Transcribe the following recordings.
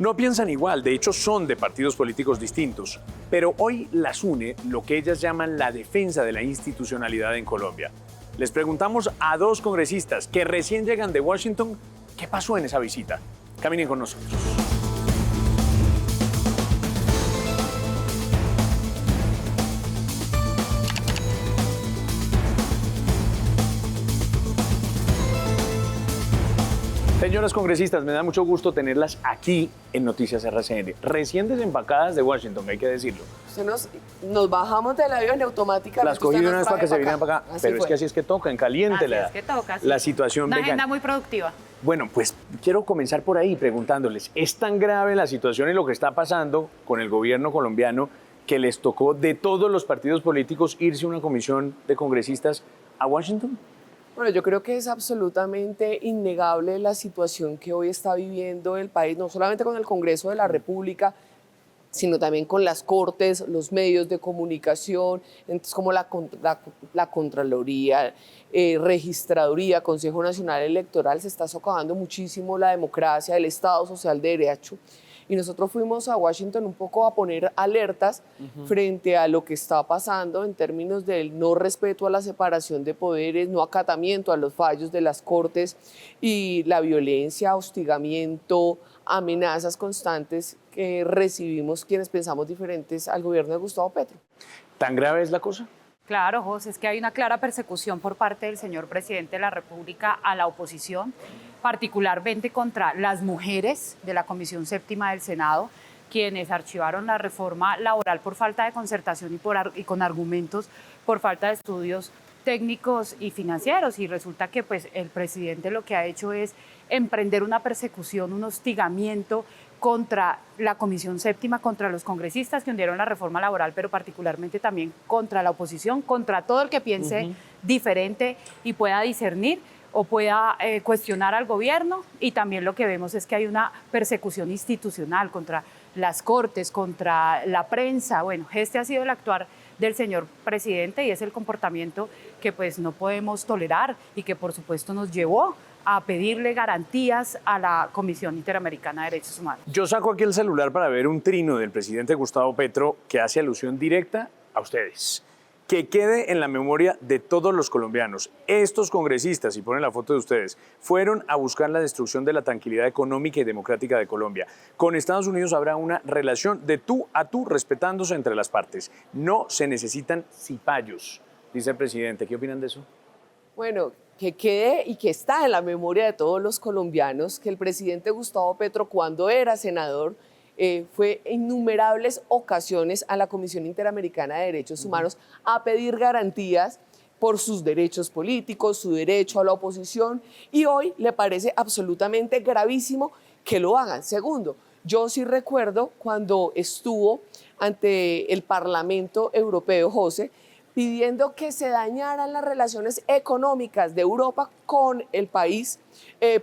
No piensan igual, de hecho son de partidos políticos distintos, pero hoy las une lo que ellas llaman la defensa de la institucionalidad en Colombia. Les preguntamos a dos congresistas que recién llegan de Washington qué pasó en esa visita. Caminen con nosotros. Señoras congresistas, me da mucho gusto tenerlas aquí en Noticias RCN, recién desempacadas de Washington, hay que decirlo. Nos bajamos del avión y automáticamente. Las cogí de una vez para que se vinieran para acá, pero es que así es que toca, en caliente la situación. Una vegana. agenda muy productiva. Bueno, pues quiero comenzar por ahí preguntándoles, ¿es tan grave la situación y lo que está pasando con el gobierno colombiano que les tocó de todos los partidos políticos irse a una comisión de congresistas a Washington? Bueno, yo creo que es absolutamente innegable la situación que hoy está viviendo el país, no solamente con el Congreso de la República, sino también con las Cortes, los medios de comunicación, entonces como la Contraloría, Registraduría, Consejo Nacional Electoral. Se está socavando muchísimo la democracia, el Estado Social de Derecho. Y nosotros fuimos a Washington un poco a poner alertas frente a lo que está pasando en términos del no respeto a la separación de poderes, no acatamiento a los fallos de las Cortes y la violencia, hostigamiento, amenazas constantes que recibimos quienes pensamos diferentes al gobierno de Gustavo Petro. ¿Tan grave es la cosa? Claro, José, es que hay una clara persecución por parte del señor presidente de la República a la oposición, particularmente contra las mujeres de la Comisión Séptima del Senado, quienes archivaron la reforma laboral por falta de concertación y con argumentos por falta de estudios técnicos y financieros. Y resulta que pues, el presidente lo que ha hecho es emprender una persecución, un hostigamiento contra la Comisión Séptima, contra los congresistas que hundieron la reforma laboral, pero particularmente también contra la oposición, contra todo el que piense diferente y pueda discernir o pueda cuestionar al gobierno. Y también lo que vemos es que hay una persecución institucional contra las Cortes, contra la prensa. Bueno, este ha sido el actuar del señor presidente y es el comportamiento que pues no podemos tolerar y que por supuesto nos llevó a pedirle garantías a la Comisión Interamericana de Derechos Humanos. Yo saco aquí el celular para ver un trino del presidente Gustavo Petro que hace alusión directa a ustedes. Que quede en la memoria de todos los colombianos. Estos congresistas, y ponen la foto de ustedes, fueron a buscar la destrucción de la tranquilidad económica y democrática de Colombia. Con Estados Unidos habrá una relación de tú a tú, respetándose entre las partes. No se necesitan cipayos, dice el presidente. ¿Qué opinan de eso? Bueno, que quede y que está en la memoria de todos los colombianos que el presidente Gustavo Petro, cuando era senador, fue en innumerables ocasiones a la Comisión Interamericana de Derechos Humanos a pedir garantías por sus derechos políticos, su derecho a la oposición, y hoy le parece absolutamente gravísimo que lo hagan. Segundo, yo sí recuerdo cuando estuvo ante el Parlamento Europeo, José, pidiendo que se dañaran las relaciones económicas de Europa con el país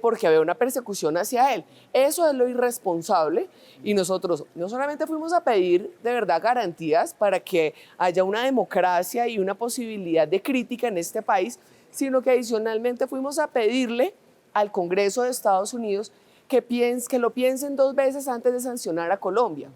porque había una persecución hacia él. Eso es lo irresponsable y nosotros no solamente fuimos a pedir de verdad garantías para que haya una democracia y una posibilidad de crítica en este país, sino que adicionalmente fuimos a pedirle al Congreso de Estados Unidos que lo piensen dos veces antes de sancionar a Colombia.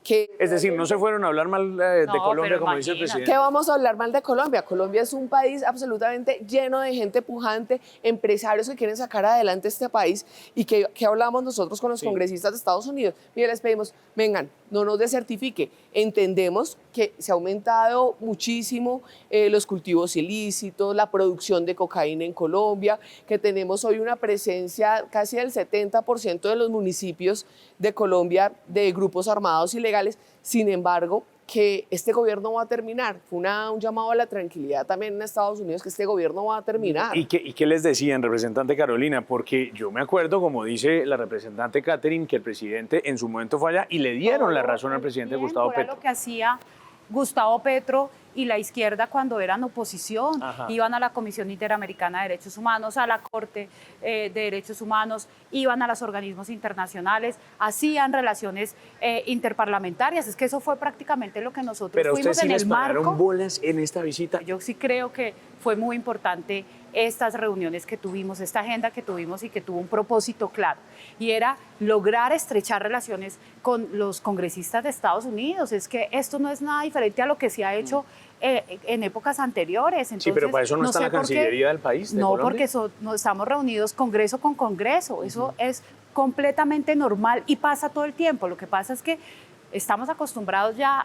Es decir, no se fueron a hablar mal de Colombia, como dice el presidente. ¿Qué vamos a hablar mal de Colombia? Colombia es un país absolutamente lleno de gente pujante, empresarios que quieren sacar adelante este país. ¿Y qué hablamos nosotros con los congresistas de Estados Unidos? Mire, les pedimos, vengan, no nos desertifique. Entendemos que se ha aumentado muchísimo los cultivos ilícitos, la producción de cocaína en Colombia, que tenemos hoy una presencia casi del 70% de los municipios de Colombia de grupos armados ilegales. Sin embargo, que este gobierno va a terminar. Fue un llamado a la tranquilidad también en Estados Unidos, que este gobierno va a terminar. ¿Y qué les decían, representante Carolina? Porque yo me acuerdo, como dice la representante Catherine, que el presidente en su momento fue allá y le dieron la razón al presidente Gustavo Petro. Era lo que hacía Gustavo Petro y la izquierda cuando eran oposición. Iban a la Comisión Interamericana de Derechos Humanos, a la Corte de Derechos Humanos, iban a los organismos internacionales, hacían relaciones interparlamentarias. Es que eso fue prácticamente lo que nosotros fuimos en el marco. ¿Pero ustedes sí les pararon bolas en esta visita? Yo sí creo que fue muy importante estas reuniones que tuvimos, esta agenda que tuvimos y que tuvo un propósito claro, y era lograr estrechar relaciones con los congresistas de Estados Unidos. Es que esto no es nada diferente a lo que se ha hecho en épocas anteriores. Entonces, Sí, pero para eso no está sé la por qué. Cancillería del país, de No, Colombia. porque no estamos reunidos Congreso con Congreso. Eso es completamente normal y pasa todo el tiempo. Lo que pasa es que estamos acostumbrados ya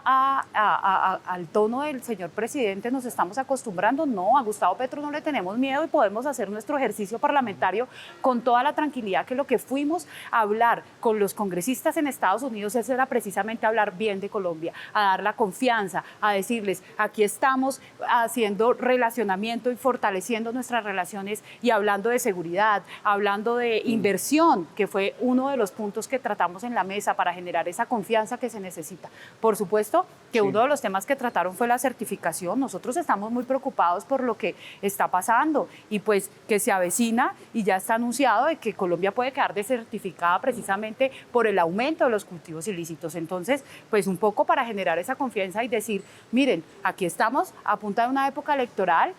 al tono del señor presidente, nos estamos acostumbrando. No, a Gustavo Petro no le tenemos miedo y podemos hacer nuestro ejercicio parlamentario con toda la tranquilidad, que lo que fuimos a hablar con los congresistas en Estados Unidos era precisamente hablar bien de Colombia, a dar la confianza, a decirles, aquí estamos haciendo relacionamiento y fortaleciendo nuestras relaciones y hablando de seguridad, hablando de inversión, que fue uno de los puntos que tratamos en la mesa para generar esa confianza que se necesita. Por supuesto que uno de los temas que trataron fue la certificación. Nosotros estamos muy preocupados por lo que está pasando y pues que se avecina y ya está anunciado de que Colombia puede quedar desertificada precisamente por el aumento de los cultivos ilícitos. Entonces, pues un poco para generar esa confianza y decir, miren, aquí estamos a punta de una época electoral,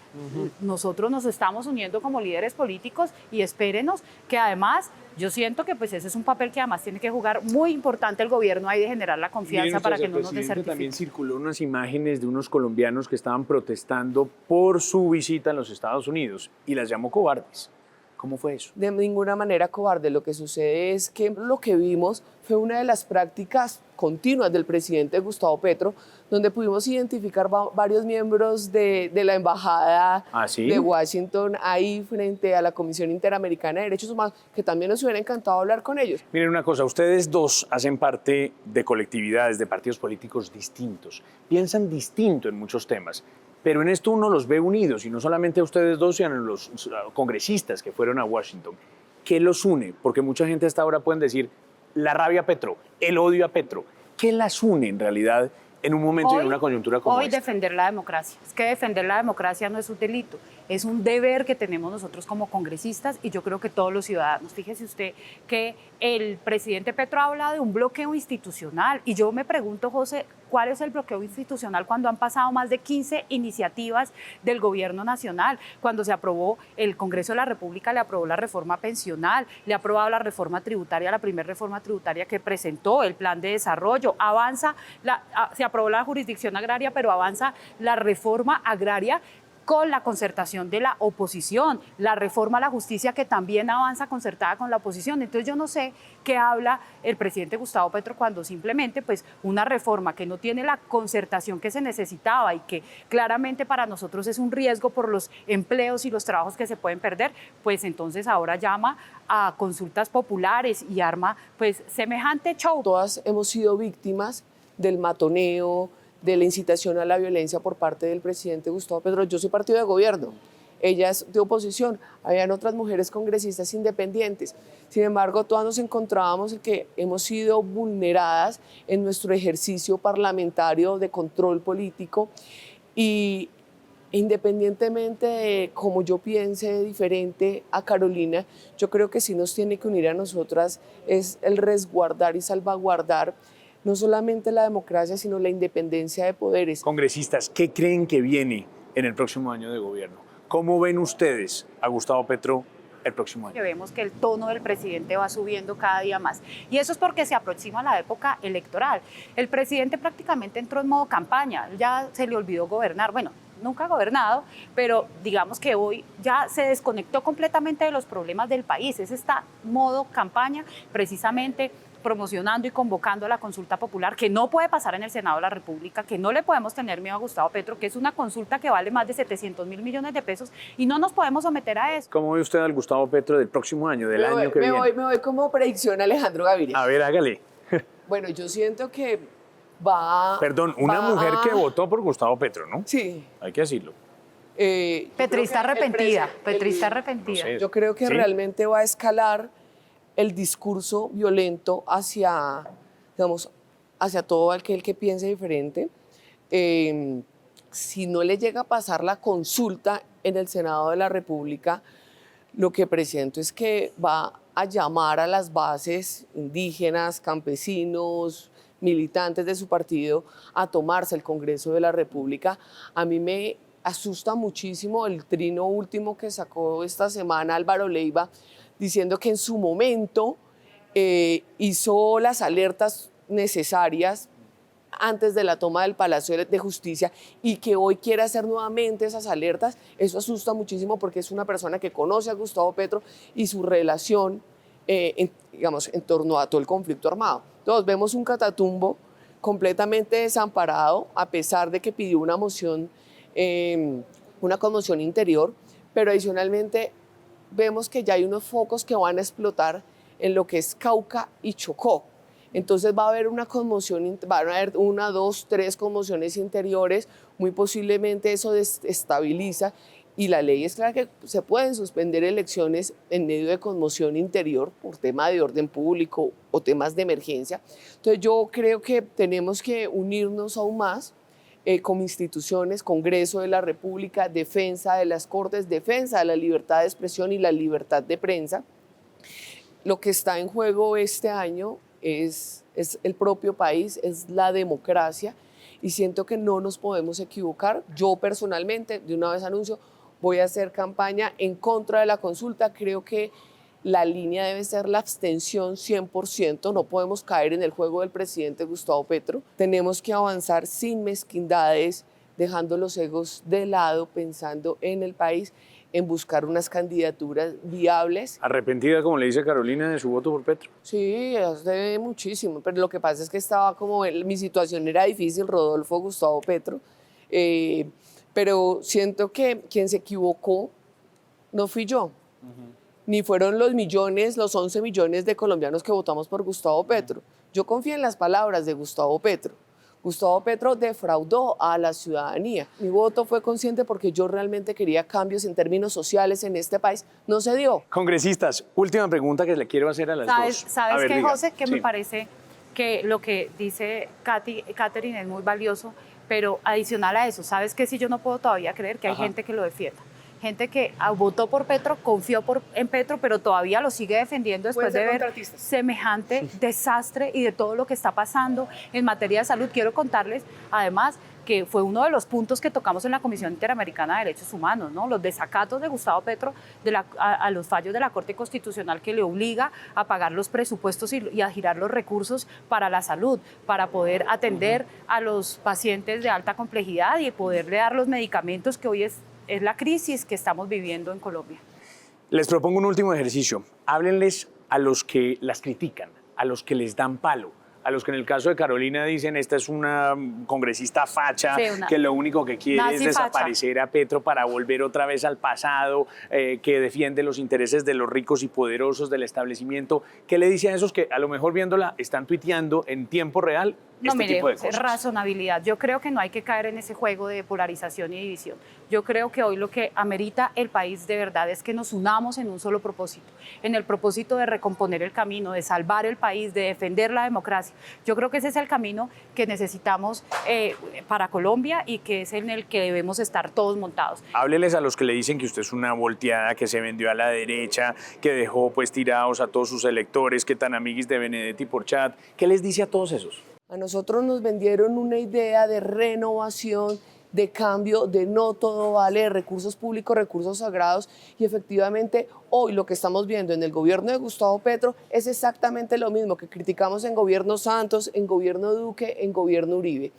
nosotros nos estamos uniendo como líderes políticos y espérenos que además yo siento que pues ese es un papel que además tiene que jugar muy importante el gobierno ahí de generar la confianza para que no nos desertifiquen. También circuló unas imágenes de unos colombianos que estaban protestando por su visita a los Estados Unidos y las llamó cobardes. ¿Cómo fue eso? De ninguna manera cobarde. Lo que sucede es que lo que vimos fue una de las prácticas continuas del presidente Gustavo Petro, donde pudimos identificar varios miembros de la Embajada de Washington ahí frente a la Comisión Interamericana de Derechos Humanos, que también nos hubiera encantado hablar con ellos. Miren una cosa, ustedes dos hacen parte de colectividades, de partidos políticos distintos, piensan distinto en muchos temas. Pero en esto uno los ve unidos, y no solamente a ustedes dos, sino a los congresistas que fueron a Washington. ¿Qué los une? Porque mucha gente hasta ahora pueden decir la rabia a Petro, el odio a Petro. ¿Qué las une en realidad en un momento y en una coyuntura como esta? Hoy defender la democracia. Es que defender la democracia no es un delito, es un deber que tenemos nosotros como congresistas y yo creo que todos los ciudadanos. Fíjese usted que el presidente Petro habla de un bloqueo institucional y yo me pregunto, José, ¿cuál es el bloqueo institucional cuando han pasado más de 15 iniciativas del gobierno nacional? Cuando se aprobó, el Congreso de la República le aprobó la reforma pensional, le ha aprobado la reforma tributaria, la primera reforma tributaria que presentó, el plan de desarrollo, se aprobó la jurisdicción agraria, pero avanza la reforma agraria con la concertación de la oposición, la reforma a la justicia que también avanza concertada con la oposición. Entonces yo no sé qué habla el presidente Gustavo Petro cuando simplemente pues una reforma que no tiene la concertación que se necesitaba y que claramente para nosotros es un riesgo por los empleos y los trabajos que se pueden perder, pues entonces ahora llama a consultas populares y arma pues semejante show. Todas hemos sido víctimas del matoneo, de la incitación a la violencia por parte del presidente Gustavo Petro. Yo soy partido de gobierno, ella es de oposición, habían otras mujeres congresistas independientes. Sin embargo, todas nos encontrábamos en que hemos sido vulneradas en nuestro ejercicio parlamentario de control político y independientemente de cómo yo piense diferente a Carolina, yo creo que sí nos tiene que unir a nosotras es el resguardar y salvaguardar no solamente la democracia, sino la independencia de poderes. Congresistas, ¿qué creen que viene en el próximo año de gobierno? ¿Cómo ven ustedes a Gustavo Petro el próximo año? Que vemos que el tono del presidente va subiendo cada día más. Y eso es porque se aproxima la época electoral. El presidente prácticamente entró en modo campaña, ya se le olvidó gobernar. Bueno, nunca ha gobernado, pero digamos que hoy ya se desconectó completamente de los problemas del país. Es esta modo campaña, precisamente promocionando y convocando a la consulta popular, que no puede pasar en el Senado de la República, que no le podemos tener miedo a Gustavo Petro, que es una consulta que vale más de 700.000 millones de pesos y no nos podemos someter a eso. ¿Cómo ve usted al Gustavo Petro del próximo año, del año que viene? Me voy como predicción Alejandro Gaviria. A ver, hágale. Bueno, yo siento que va... Perdón, una mujer que votó por Gustavo Petro, ¿no? Sí. Hay que decirlo. Petrista arrepentida, Petrista arrepentida. No sé. Yo creo que ¿Sí? realmente va a escalar el discurso violento hacia, digamos, hacia todo aquel que piense diferente. Si no le llega a pasar la consulta en el Senado de la República, lo que presiento es que va a llamar a las bases indígenas, campesinos, militantes de su partido a tomarse el Congreso de la República. A mí me asusta muchísimo el trino último que sacó esta semana Álvaro Leiva, diciendo que en su momento hizo las alertas necesarias antes de la toma del Palacio de Justicia y que hoy quiere hacer nuevamente esas alertas. Eso asusta muchísimo porque es una persona que conoce a Gustavo Petro y su relación digamos, en torno a todo el conflicto armado. Entonces vemos un Catatumbo completamente desamparado, a pesar de que pidió una moción, una conmoción interior, pero adicionalmente vemos que ya hay unos focos que van a explotar en lo que es Cauca y Chocó. Entonces va a haber una conmoción, van a haber 1, 2, 3 conmociones interiores, muy posiblemente eso desestabiliza y la ley es clara que se pueden suspender elecciones en medio de conmoción interior por tema de orden público o temas de emergencia. Entonces yo creo que tenemos que unirnos aún más como instituciones, Congreso de la República, defensa de las Cortes, defensa de la libertad de expresión y la libertad de prensa. Lo que está en juego este año es el propio país, es la democracia y siento que no nos podemos equivocar. Yo personalmente, de una vez anuncio, voy a hacer campaña en contra de la consulta. Creo que la línea debe ser la abstención 100%. No podemos caer en el juego del presidente Gustavo Petro. Tenemos que avanzar sin mezquindades, dejando los egos de lado, pensando en el país, en buscar unas candidaturas viables. ¿Arrepentida, como le dice Carolina, de su voto por Petro? Sí, hace muchísimo, pero lo que pasa es que estaba como, mi situación era difícil, Rodolfo, Gustavo Petro, pero siento que quien se equivocó no fui yo, ni fueron los millones, los 11 millones de colombianos que votamos por Gustavo Petro. Yo confío en las palabras de Gustavo Petro. Gustavo Petro defraudó a la ciudadanía. Mi voto fue consciente porque yo realmente quería cambios en términos sociales en este país. No se dio. Congresistas, última pregunta que le quiero hacer a las dos. ¿Sabes qué, diga. José? Que Sí. me parece que lo que dice Catherine es muy valioso, pero adicional a eso, ¿sabes qué? Si yo no puedo todavía creer que hay gente que lo defienda. Gente que votó por Petro, confió en Petro, pero todavía lo sigue defendiendo después de ver semejante desastre y de todo lo que está pasando en materia de salud. Quiero contarles, además, que fue uno de los puntos que tocamos en la Comisión Interamericana de Derechos Humanos, ¿no? Los desacatos de Gustavo Petro a los fallos de la Corte Constitucional que le obliga a pagar los presupuestos y a girar los recursos para la salud, para poder atender a los pacientes de alta complejidad y poderle dar los medicamentos que hoy es la crisis que estamos viviendo en Colombia. Les propongo un último ejercicio. Háblenles a los que las critican, a los que les dan palo, a los que en el caso de Carolina dicen esta es una congresista facha, Sí, que lo único que quiere es desaparecer a Petro para volver otra vez al pasado, que defiende los intereses de los ricos y poderosos del establecimiento. ¿Qué le dice a esos que a lo mejor viéndola están tuiteando en tiempo real tipo de cosas? Razonabilidad. Yo creo que no hay que caer en ese juego de polarización y división. Yo creo que hoy lo que amerita el país de verdad es que nos unamos en un solo propósito, en el propósito de recomponer el camino, de salvar el país, de defender la democracia. Yo creo que ese es el camino que necesitamos para Colombia y que es en el que debemos estar todos montados. Hábleles a los que le dicen que usted es una volteada, que se vendió a la derecha, que dejó pues tirados a todos sus electores, que tan amiguis de Benedetti por chat. ¿Qué les dice a todos esos? A nosotros nos vendieron una idea de renovación, de cambio, de no todo vale, de recursos públicos, recursos sagrados, y efectivamente hoy lo que estamos viendo en el gobierno de Gustavo Petro es exactamente lo mismo que criticamos en gobierno Santos, en gobierno Duque, en gobierno Uribe.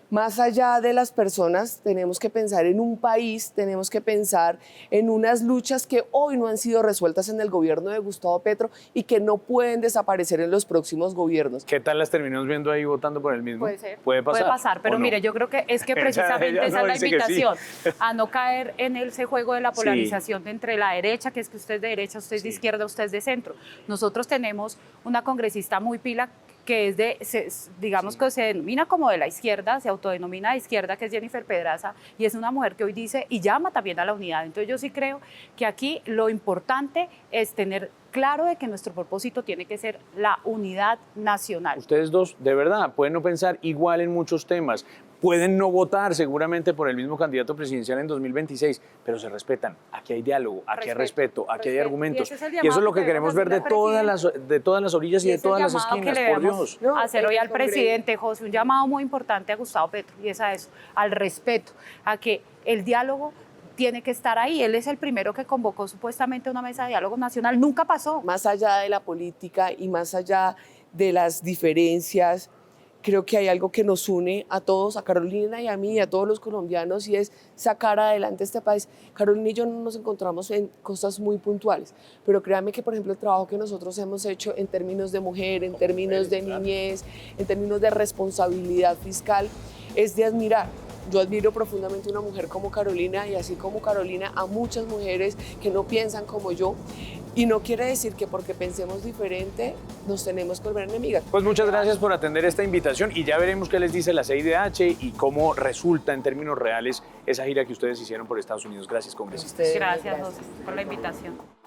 Más allá de las personas, tenemos que pensar en un país, tenemos que pensar en unas luchas que hoy no han sido resueltas en el gobierno de Gustavo Petro y que no pueden desaparecer en los próximos gobiernos. ¿Qué tal las terminamos viendo ahí votando por el mismo? Puede ser. Puede pasar. Pero ¿o no? mire, yo creo que es que precisamente Ella esa no es la dice que invitación, a no caer en ese juego de la Sí. polarización entre la derecha, que es que usted es de derecha, usted es de izquierda, usted es de centro. Nosotros tenemos una congresista muy pila que digamos que se denomina como de la izquierda, se autodenomina de izquierda, que es Jennifer Pedraza, y es una mujer que hoy dice y llama también a la unidad. Entonces yo sí creo que aquí lo importante es tener claro de que nuestro propósito tiene que ser la unidad nacional. Ustedes dos, de verdad, pueden no pensar igual en muchos temas, pueden no votar seguramente por el mismo candidato presidencial en 2026, pero se respetan. Aquí hay diálogo, aquí hay respeto, aquí hay argumentos. Y eso es lo que queremos ver de todas las orillas y de todas las esquinas, por Dios. Hacer hoy al presidente, José, un llamado muy importante a Gustavo Petro, y es a eso, al respeto, a que el diálogo tiene que estar ahí. Él es el primero que convocó supuestamente una mesa de diálogo nacional. Nunca pasó. Más allá de la política y más allá de las diferencias, creo que hay algo que nos une a todos, a Carolina y a mí y a todos los colombianos, y es sacar adelante este país. Carolina y yo no nos encontramos en cosas muy puntuales, pero créanme que, por ejemplo, el trabajo que nosotros hemos hecho en términos de mujer, en términos de niñez, en términos de responsabilidad fiscal, es de admirar. Yo admiro profundamente a una mujer como Carolina, y así como Carolina a muchas mujeres que no piensan como yo. Y no quiere decir que porque pensemos diferente nos tenemos que volver enemigas. Pues muchas gracias por atender esta invitación y ya veremos qué les dice la CIDH y cómo resulta en términos reales esa gira que ustedes hicieron por Estados Unidos. Gracias, congresistas. Gracias, José, por la invitación.